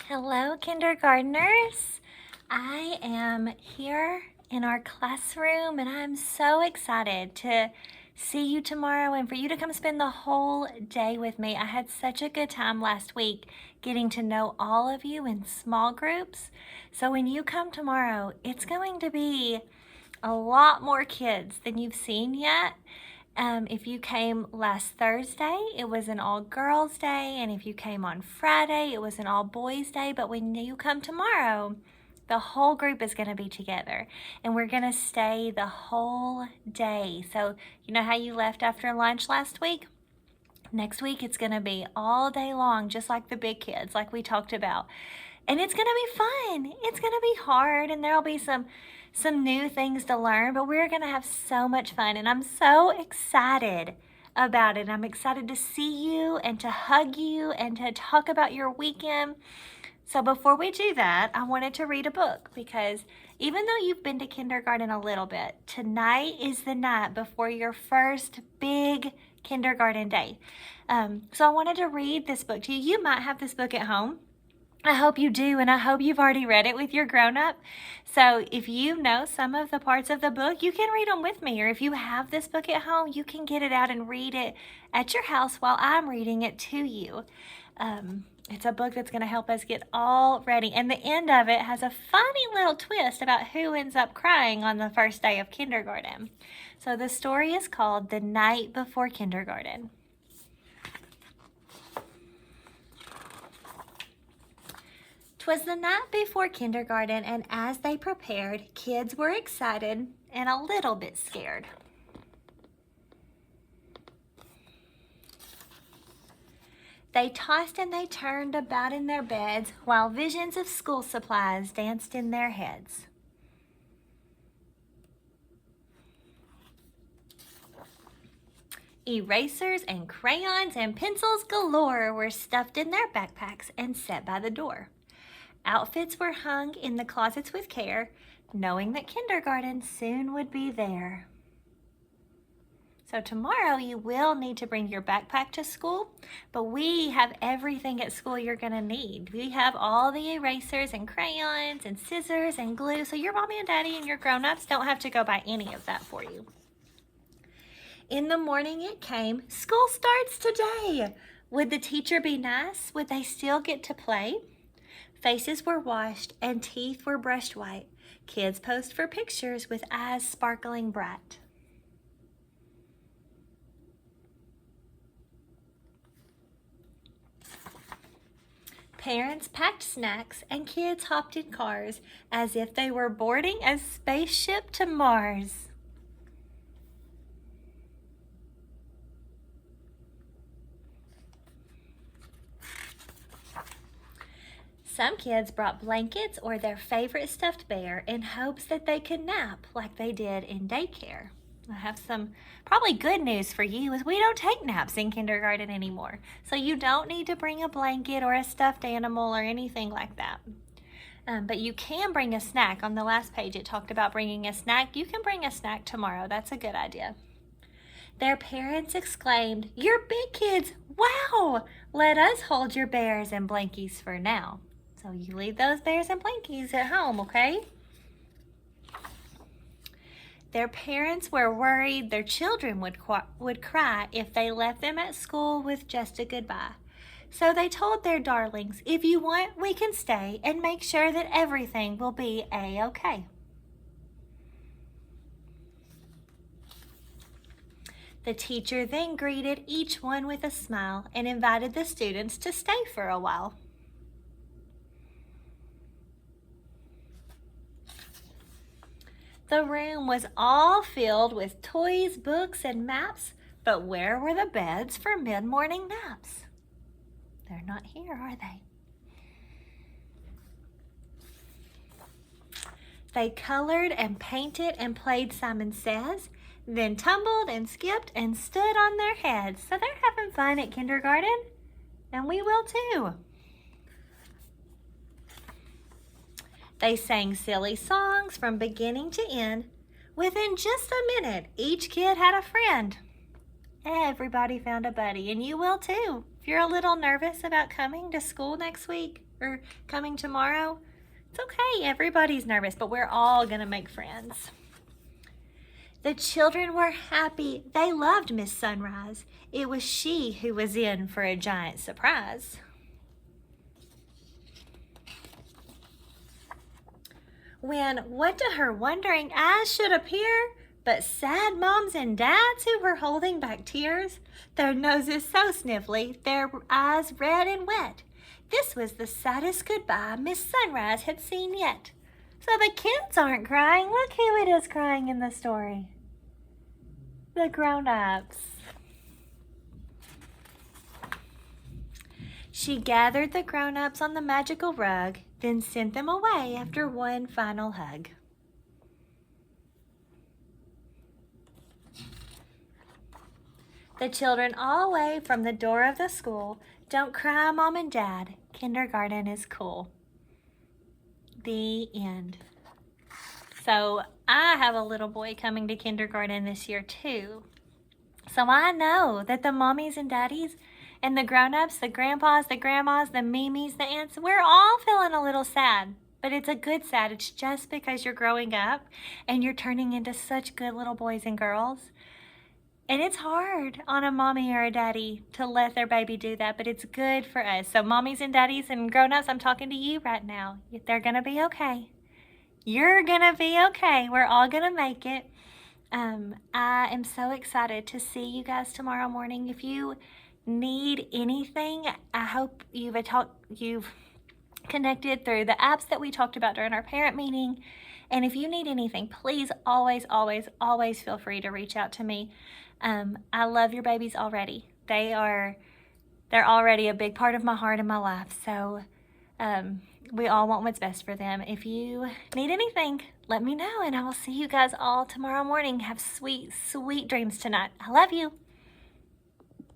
Hello, kindergartners. I am here in our classroom and I'm so excited to see you tomorrow and for you to come spend the whole day with me. I had such a good time last week getting to know all of you in small groups. So when you come tomorrow, it's going to be a lot more kids than you've seen yet. If you came last Thursday, it was an all-girls day, and if you came on Friday, it was an all-boys day. But when you come tomorrow, the whole group is going to be together, and we're going to stay the whole day. So you know how you left after lunch last week? Next week, it's going to be all day long, just like the big kids, like we talked about. And it's going to be fun. It's going to be hard, and there'll be some new things to learn, but we're going to have so much fun, and I'm so excited about it. I'm excited to see you and to hug you and to talk about your weekend. So before we do that, I wanted to read a book because even though you've been to kindergarten a little bit, tonight is the night before your first big kindergarten day. So I wanted to read this book to you. You might have this book at home. I hope you do, and I hope you've already read it with your grown-up. So if you know some of the parts of the book, you can read them with me. Or if you have this book at home, you can get it out and read it at your house while I'm reading it to you. It's a book that's going to help us get all ready. And the end of it has a funny little twist about who ends up crying on the first day of kindergarten. So the story is called The Night Before Kindergarten. 'Twas the night before kindergarten, and as they prepared, kids were excited and a little bit scared. They tossed and they turned about in their beds, while visions of school supplies danced in their heads. Erasers and crayons and pencils galore were stuffed in their backpacks and set by the door. Outfits were hung in the closets with care, knowing that kindergarten soon would be there. So tomorrow you will need to bring your backpack to school, but we have everything at school you're going to need. We have all the erasers and crayons and scissors and glue, so your mommy and daddy and your grown-ups don't have to go buy any of that for you. In the morning it came, school starts today. Would the teacher be nice? Would they still get to play? Faces were washed and teeth were brushed white. Kids posed for pictures with eyes sparkling bright. Parents packed snacks and kids hopped in cars as if they were boarding a spaceship to Mars. Some kids brought blankets or their favorite stuffed bear in hopes that they could nap like they did in daycare. I have some probably good news for you is we don't take naps in kindergarten anymore. So you don't need to bring a blanket or a stuffed animal or anything like that. But you can bring a snack. On the last page it talked about bringing a snack. You can bring a snack tomorrow. That's a good idea. Their parents exclaimed, "You're big kids! Wow! Let us hold your bears and blankies for now." So you leave those bears and blankies at home, okay? Their parents were worried their children would cry if they left them at school with just a goodbye. So they told their darlings, "If you want, we can stay and make sure that everything will be a-okay." The teacher then greeted each one with a smile and invited the students to stay for a while. The room was all filled with toys, books, and maps, but where were the beds for mid-morning naps? They're not here, are they? They colored and painted and played Simon Says, then tumbled and skipped and stood on their heads. So they're having fun at kindergarten, and we will too. They sang silly songs from beginning to end. Within just a minute, each kid had a friend. Everybody found a buddy, and you will too. If you're a little nervous about coming to school next week or coming tomorrow, it's okay. Everybody's nervous, but we're all gonna make friends. The children were happy. They loved Miss Sunrise. It was she who was in for a giant surprise. When what to her wondering eyes should appear but sad moms and dads who were holding back tears, their noses so sniffly, their eyes red and wet. This was the saddest goodbye Miss Sunrise had seen yet. So the kids aren't crying. Look who it is crying in the story. The grown-ups. She gathered the grown-ups on the magical rug, then sent them away after one final hug. The children all away from the door of the school. Don't cry, Mom and Dad. Kindergarten is cool. The end. So I have a little boy coming to kindergarten this year too. So I know that the mommies and daddies and the grown-ups, the grandpas, the grandmas, the mimis, the aunts, we're all feeling a little sad. But it's a good sad. It's just because you're growing up and you're turning into such good little boys and girls. And it's hard on a mommy or a daddy to let their baby do that, but it's good for us. So mommies and daddies and grown-ups, I'm talking to you right now. They're going to be okay. You're going to be okay. We're all going to make it. I am so excited to see you guys tomorrow morning. If you need anything, I hope you've connected through the apps that we talked about during our parent meeting. And if you need anything, please always, always, always feel free to reach out to me. I love your babies already. They're already a big part of my heart and my life. So we all want what's best for them. If you need anything, let me know, and I will see you guys all tomorrow morning. Have sweet, sweet dreams tonight. I love you.